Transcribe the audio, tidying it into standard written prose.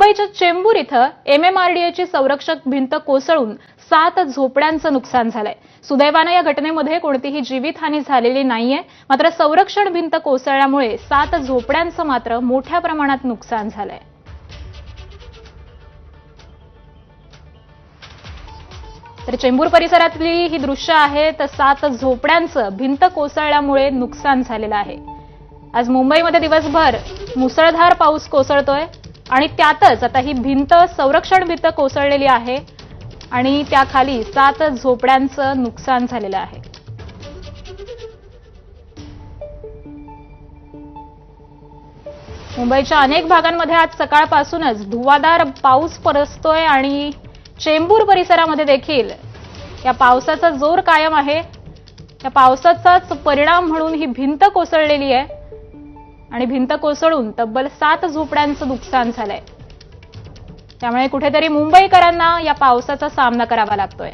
मुंबईच्या चेंबूर इथं MMRDAची संरक्षक भिंत कोसळून 7 झोपड्यांचं नुकसान झालंय। सुदैवाने या घटनेमध्ये कोणतीही जीवितहानी झालेली नाहीये, मात्र संरक्षण भिंत कोसळल्यामुळे 7 झोपड्यांचं मात्र मोठ्या प्रमाणात नुकसान झालंय। तर चेंबूर परिसरातली ही दृश्य आहेत। 7 झोपड्यांचं भिंत कोसळल्यामुळे नुकसान झालेलं आहे। आज मुंबईमध्ये दिवसभर मुसळधार पाऊस कोसळतोय आणि त्यातच आता ही भिंत संरक्षण भिंत कोसळलेली आहे आणि त्याखाली 7 झोपड्यांचं नुकसान झालेलं आहे। मुंबईच्या अनेक भागांमध्ये आज सकाळपासूनच धुवाधार पाऊस बरसतोय आणि चेंबूर परिसरामध्ये देखील या पावसाचा जोर कायम आहे। या पावसाचाच परिणाम म्हणून ही भिंत कोसळलेली आहे आणि भिंत कोसळून तब्बल 7 झोपड्यांचं नुकसान झालंय। त्यामुळे कुठेतरी मुंबईकरांना या पावसाचा सामना करावा लागतोय।